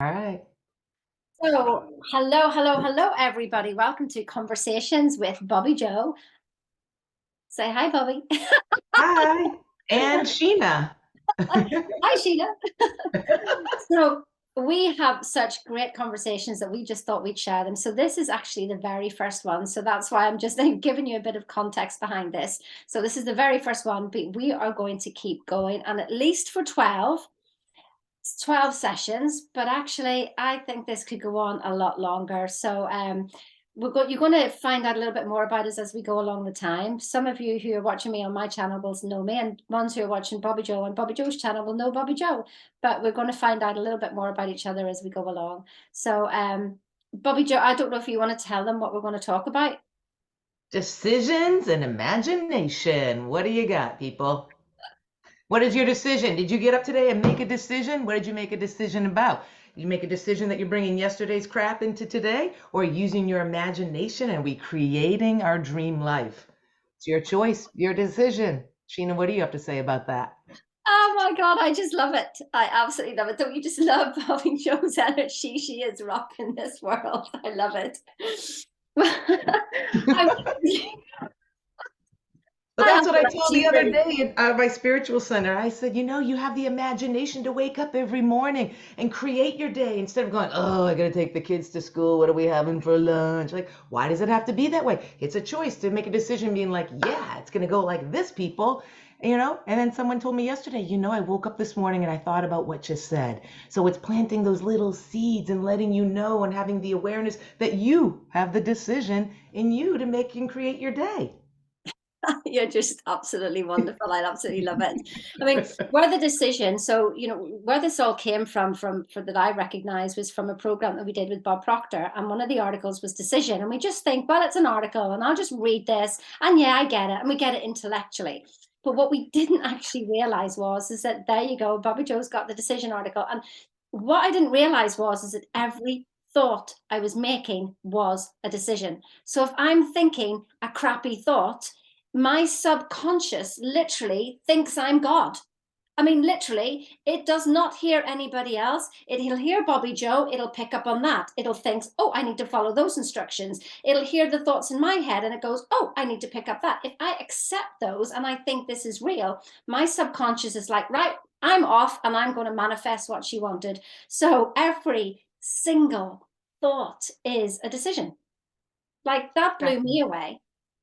All right. So, hello, hello, hello, everybody. Welcome to Conversations with Bobbi Jo. Say hi, Bobby. Hi. And Sheena. Hi, Sheena. So, we have such great conversations that we just thought we'd share them. So, this is actually the very first one. So, that's why I'm just giving you a bit of context behind this. So, this is the very first one, but we are going to keep going and at least for 12 sessions, but actually I think this could go on a lot longer. So you're going to find out a little bit more about us as we go along the time. Some of you who are watching me on my channel will know me, and ones who are watching Bobbi Jo and Bobbi Jo's channel will know Bobbi Jo. But we're going to find out a little bit more about each other as we go along. So Bobbi Jo, I don't know if you want to tell them what we're going to talk about. Decisions and imagination. What do you got, people? What is your decision? Did you get up today and make a decision? What did you make a decision about? Did you make a decision that you're bringing yesterday's crap into today, or using your imagination and recreating our dream life? It's your choice, your decision. Sheena, what do you have to say about that? Oh my God, I just love it. I absolutely love it. Don't you just love Bobbi Jo's energy? She is rocking this world. I love it. I, But I that's have what to I like, told the she's other really, day at my spiritual center. I said, you have the imagination to wake up every morning and create your day instead of going, oh, I got to take the kids to school. What are we having for lunch? Like, why does it have to be that way? It's a choice to make a decision being like, yeah, it's going to go like this, people. And then someone told me yesterday, I woke up this morning and I thought about what you said. So it's planting those little seeds and letting you know and having the awareness that you have the decision in you to make and create your day. you're just absolutely wonderful. I absolutely love it. I mean, where the decision, so where this all came from for that I recognize was from a program that we did with Bob Proctor, and one of the articles was decision, and we just think, well, it's an article, and I'll just read this, and yeah, I get it, and we get it intellectually. But what we didn't actually realize was is that there you go, Bobbi Jo's got the decision article, and what I didn't realize was is that every thought I was making was a decision. So if I'm thinking a crappy thought, my subconscious literally thinks I'm God. I mean, literally, it does not hear anybody else. It'll hear Bobbi Jo. It'll pick up on that. It'll think, oh, I need to follow those instructions. It'll hear the thoughts in my head and it goes, oh, I need to pick up that. If I accept those and I think this is real, my subconscious is like, right, I'm off and I'm going to manifest what she wanted. So every single thought is a decision. Like that blew me away.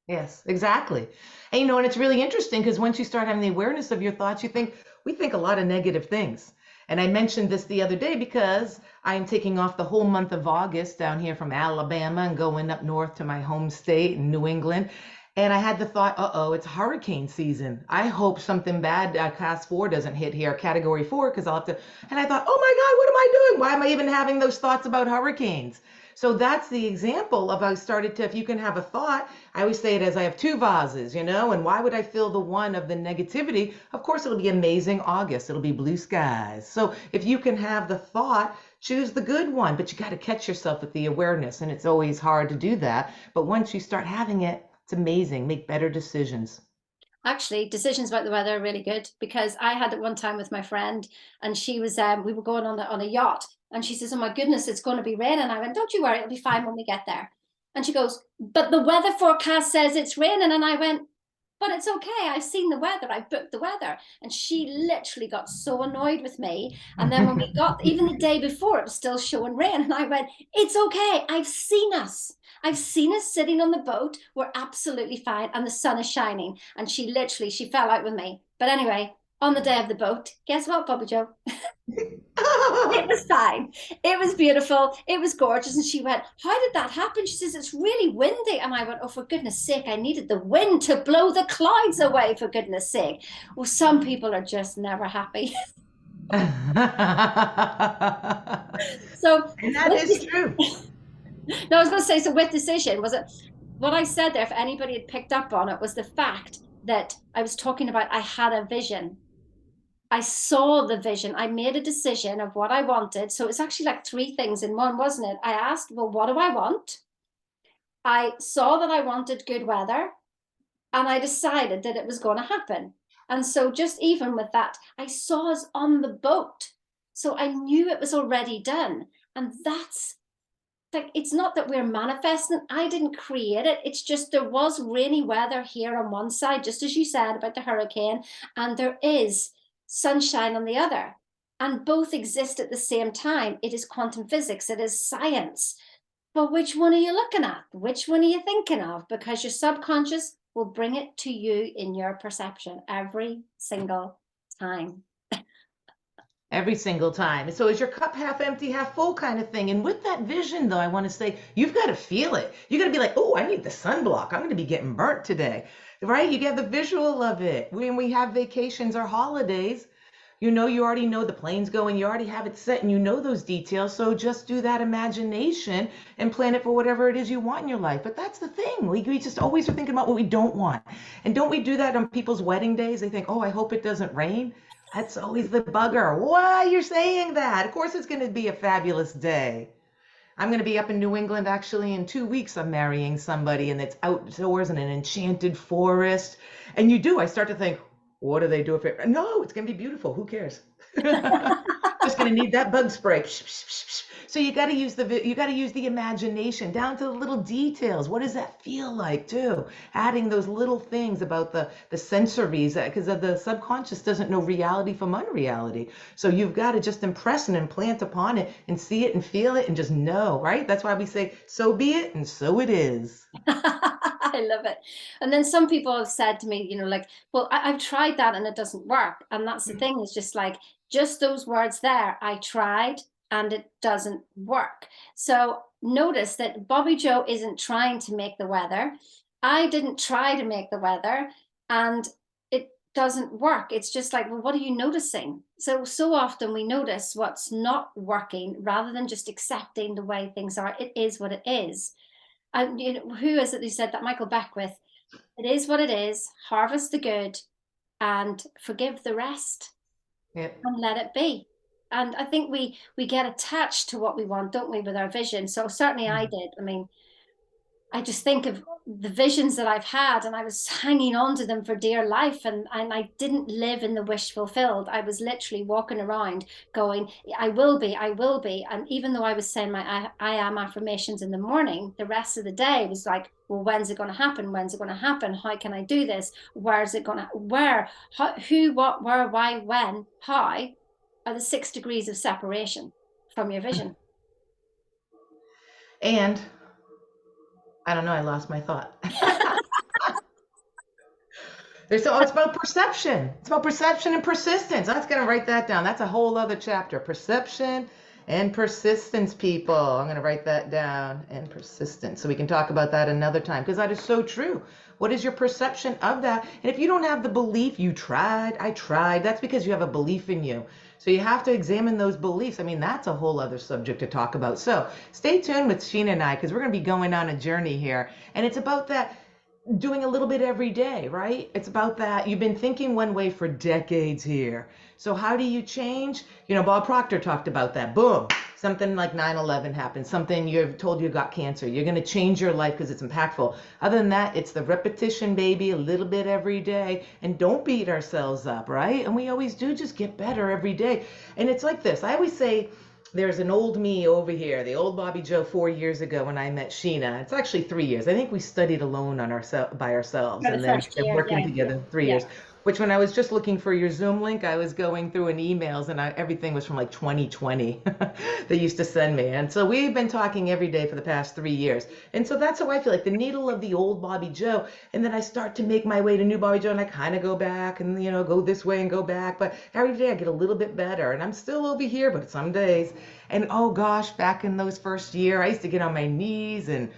Yes, exactly. And it's really interesting because once you start having the awareness of your thoughts, we think a lot of negative things. And I mentioned this the other day because I'm taking off the whole month of August down here from Alabama and going up north to my home state in New England. And I had the thought, uh-oh, it's hurricane season. I hope something bad, class 4 doesn't hit here, category 4, because I'll have to. And I thought, oh my God, what am I doing? Why am I even having those thoughts about hurricanes? So that's the example of I started to, if you can have a thought, I always say it as I have two vases, and why would I fill the one of the negativity? Of course, it'll be amazing August. It'll be blue skies. So if you can have the thought, choose the good one, but you got to catch yourself with the awareness. And it's always hard to do that. But once you start having it, it's amazing. Make better decisions. Actually, decisions about the weather are really good because I had it one time with my friend, and she was we were going on a yacht, and she says, "Oh my goodness, it's going to be rain." And I went, "Don't you worry, it'll be fine when we get there." And she goes, "But the weather forecast says it's raining." And I went, "But it's okay. I've seen the weather. I've booked the weather." And she literally got so annoyed with me. And then when we got, even the day before, it was still showing rain. And I went, "It's okay. I've seen us. I've seen us sitting on the boat. We're absolutely fine. And the sun is shining." And she fell out with me. But anyway, on the day of the boat, guess what, Bobbi Jo? It was fine. It was beautiful. It was gorgeous. And she went, "How did that happen?" She says, "It's really windy." And I went, "Oh, for goodness sake, I needed the wind to blow the clouds away, for goodness sake." Well, some people are just never happy. So, And that with is this, true. no, I was going to say, so with decision, was it what I said there? If anybody had picked up on it, was the fact that I was talking about I had a vision. I saw the vision. I made a decision of what I wanted. So it's actually like three things in one, wasn't it? I asked, well, what do I want? I saw that I wanted good weather and I decided that it was going to happen. And so just even with that, I saw us on the boat. So I knew it was already done. And that's like, it's not that we're manifesting. I didn't create it. It's just there was rainy weather here on one side, just as you said about the hurricane, and there is sunshine on the other. And both exist at the same time. It is quantum physics, it is science. But which one are you looking at? Which one are you thinking of? Because your subconscious will bring it to you in your perception every single time. Every single time. So is your cup half empty, half full kind of thing. And with that vision, though, I want to say you've got to feel it. You got to be like, oh, I need the sunblock. I'm going to be getting burnt today, right? You get the visual of it. When we have vacations or holidays, you already know the plane's going, you already have it set and you know those details. So just do that imagination and plan it for whatever it is you want in your life. But that's the thing. We just always are thinking about what we don't want. And don't we do that on people's wedding days? They think, oh, I hope it doesn't rain. That's always the bugger. Why you're saying that? Of course, it's going to be a fabulous day. I'm going to be up in New England actually in 2 weeks. I'm marrying somebody and it's outdoors in an enchanted forest. And I start to think, what do they do if it? No, it's going to be beautiful. Who cares? Just going to need that bug spray. So you got to use the imagination down to the little details. What does that feel like too? Adding those little things about the sensories, because the subconscious doesn't know reality from unreality. So you've got to just impress and implant upon it and see it and feel it and just know, right? That's why we say, so be it and so it is. I love it. And then some people have said to me, like, well, I've tried that and it doesn't work. And that's the thing, is just like, just those words there, I tried and it doesn't work. So notice that Bobbi Jo isn't trying to make the weather. I didn't try to make the weather and it doesn't work. It's just like, well, what are you noticing? So often we notice what's not working rather than just accepting the way things are. It is what it is. And who is it who said that? Michael Beckwith. It is what it is. Harvest the good and forgive the rest. Yep. And let it be. And I think we get attached to what we want, don't we, with our vision? So certainly I did. I mean, I just think of the visions that I've had, and I was hanging on to them for dear life, and I didn't live in the wish fulfilled. I was literally walking around going, I will be, I will be. And even though I was saying my I am affirmations in the morning, the rest of the day was like, well, when's it going to happen? When's it going to happen? How can I do this? Where is it going to, where, how, who, what, where, why, when, how are the 6 degrees of separation from your vision. And I don't know, I lost my thought. It's about perception. It's about perception and persistence. I'm going to write that down. That's a whole other chapter. Perception and persistence, people. I'm going to write that down. And persistence. So we can talk about that another time, because that is so true. What is your perception of that? And if you don't have the belief, I tried, that's because you have a belief in you. So you have to examine those beliefs. I mean, that's a whole other subject to talk about. So stay tuned with Sheena and I, because we're going to be going on a journey here. And it's about that doing a little bit every day, right? It's about that. You've been thinking one way for decades here. So how do you change? Bob Proctor talked about that. Boom. Something like 9/11 happened. Something you're told you got cancer. You're going to change your life because it's impactful. Other than that, it's the repetition, baby, a little bit every day. And don't beat ourselves up, right? And we always do just get better every day. And it's like this. I always say, there's an old me over here, the old Bobbi Jo 4 years ago when I met Sheena. It's actually 3 years. I think we studied alone by ourselves, and then working together 3 years. Which, when I was just looking for your Zoom link, I was going through in emails, and everything was from like 2020 they used to send me. And so we've been talking every day for the past 3 years. And so that's how I feel, like the needle of the old Bobbi Jo. And then I start to make my way to new Bobbi Jo, and I kind of go back and, go this way and go back. But every day I get a little bit better. And I'm still over here, but some days. And oh gosh, back in those first year, I used to get on my knees and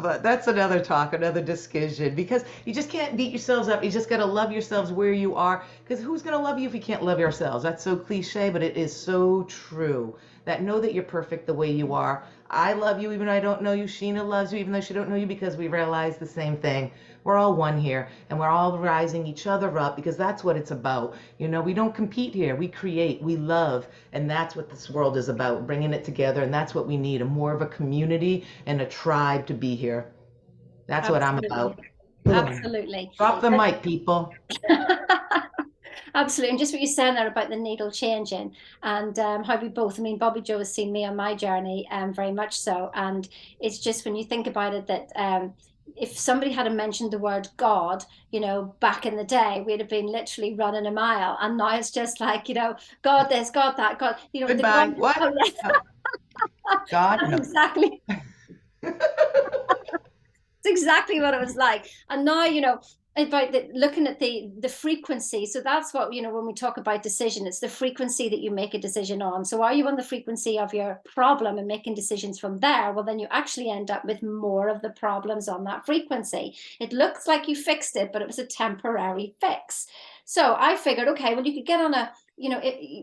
but that's another talk, another discussion, because you just can't beat yourselves up. You just got to love yourselves where you are, because who's going to love you if you can't love yourselves? That's so cliche, but it is so true. That know that you're perfect the way you are. I love you even though I don't know you. Sheena loves you even though she don't know you, because we realize the same thing. We're all one here, and we're all rising each other up, because that's what it's about. We don't compete here. We create, we love, and that's what this world is about, bringing it together, and that's what we need, more of a community and a tribe to be here. That's what I'm about. Absolutely. Drop the mic, people. Absolutely. And just what you're saying there about the needle changing and how we both, I mean, Bobbi Jo has seen me on my journey, very much so. And it's just when you think about it that if somebody had mentioned the word God, back in the day, we'd have been literally running a mile. And now it's just like, God this, God that, God, the Goodbye. one, What? oh, yeah, God? that's No. exactly. It's exactly what it was like. And now, about looking at the frequency. So that's what, when we talk about decision, it's the frequency that you make a decision on. So are you on the frequency of your problem and making decisions from there? Well, then you actually end up with more of the problems on that frequency. It looks like you fixed it, but it was a temporary fix. So I figured, okay, well, you could get on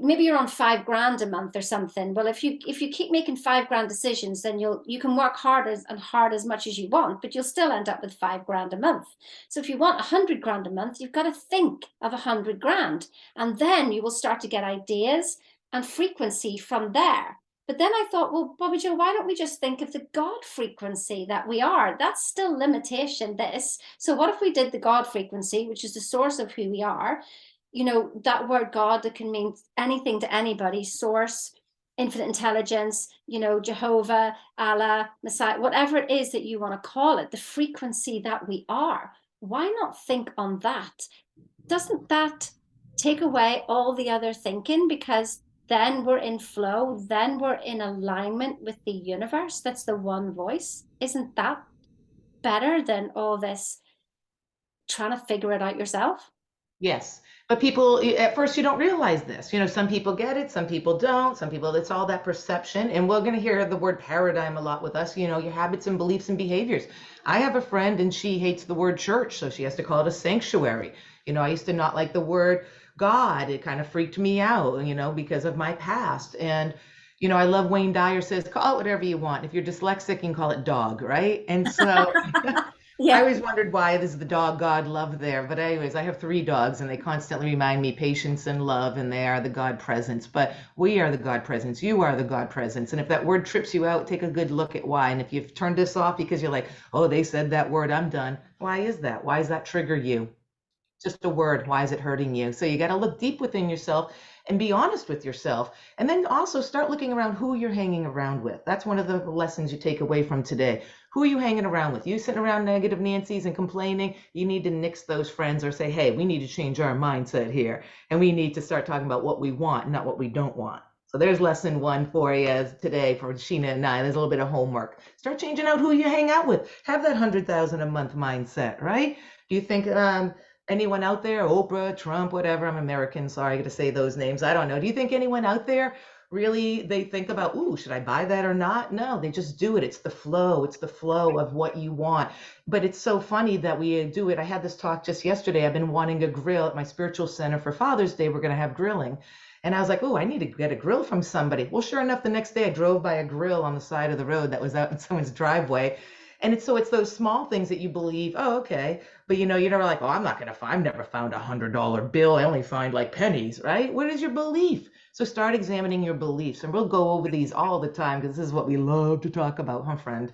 maybe you're on $5,000 a month or something. Well, if you keep making $5,000 decisions, then you can work hard as much as you want, but you'll still end up with $5,000 a month. So if you want $100,000 a month, you've got to think of $100,000, and then you will start to get ideas and frequency from there. But then I thought, well, Bobbi Jo, why don't we just think of the God frequency that we are? That's still limitation, this. So what if we did the God frequency, which is the source of who we are? That word God, that can mean anything to anybody, source, infinite intelligence, Jehovah, Allah, Messiah, whatever it is that you want to call it, the frequency that we are. Why not think on that? Doesn't that take away all the other thinking? Because then we're in flow, then we're in alignment with the universe. That's the one voice. Isn't that better than all this trying to figure it out yourself? Yes. But people, at first, you don't realize this. Some people get it, some people don't. Some people, it's all that perception. And we're going to hear the word paradigm a lot with us, your habits and beliefs and behaviors. I have a friend and she hates the word church, so she has to call it a sanctuary. I used to not like the word God. It kind of freaked me out, because of my past. And, I love Wayne Dyer says, call it whatever you want. If you're dyslexic, you can call it dog, right? And so I Yeah. always wondered why there's the dog God love there. But anyways, I have three dogs and they constantly remind me patience and love, and they are the God presence. But we are the God presence. You are the God presence. And if that word trips you out, take a good look at why. And if you've turned this off because you're like, oh, they said that word, I'm done. Why is that? Why does that trigger you? Just a word. Why is it hurting you? So you got to look deep within yourself and be honest with yourself. And then also start looking around who you're hanging around with. That's one of the lessons you take away from today. Who are you hanging around with? You sitting around negative Nancy's and complaining? You need to nix those friends or say, hey, we need to change our mindset here. And we need to start talking about what we want, not what we don't want. So there's lesson one for you today for Sheena and I. There's a little bit of homework. Start changing out who you hang out with. Have that 100,000 a month mindset, right? Do you think anyone out there, Oprah, Trump, whatever, I'm American, sorry, I got to say those names. I don't know. Do you think anyone out there really they think about, ooh, should I buy that or not? No, they just do it. It's the flow. It's the flow of what you want. But it's so funny that we do it. I had this talk just yesterday. I've been wanting a grill at my spiritual center for Father's Day. We're going to have grilling. And I was like, oh, I need to get a grill from somebody. Well, sure enough, the next day I drove by a grill on the side of the road that was out in someone's driveway. And it's those small things that you believe, oh, okay. But you're never like, oh, I'm not gonna find, I've never found $100 bill. I only find like pennies, right? What is your belief? So start examining your beliefs, and we'll go over these all the time because this is what we love to talk about, huh, friend?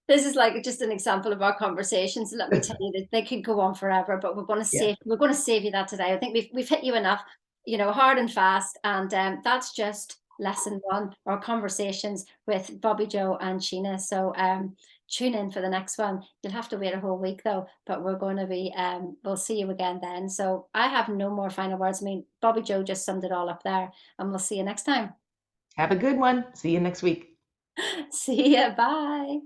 This is like just an example of our conversations. Let me tell you that they could go on forever, but Yeah. we're going to save you that today. I think we've hit you enough, hard and fast, and that's just lesson one. Our conversations with Bobbi Jo and Sheena. So tune in for the next one. You'll have to wait a whole week though, but we're going to be we'll see you again then. So I have no more final words. I mean, Bobbi Jo just summed it all up there, and we'll see you next time. Have a good one. See you next week. See ya. Bye.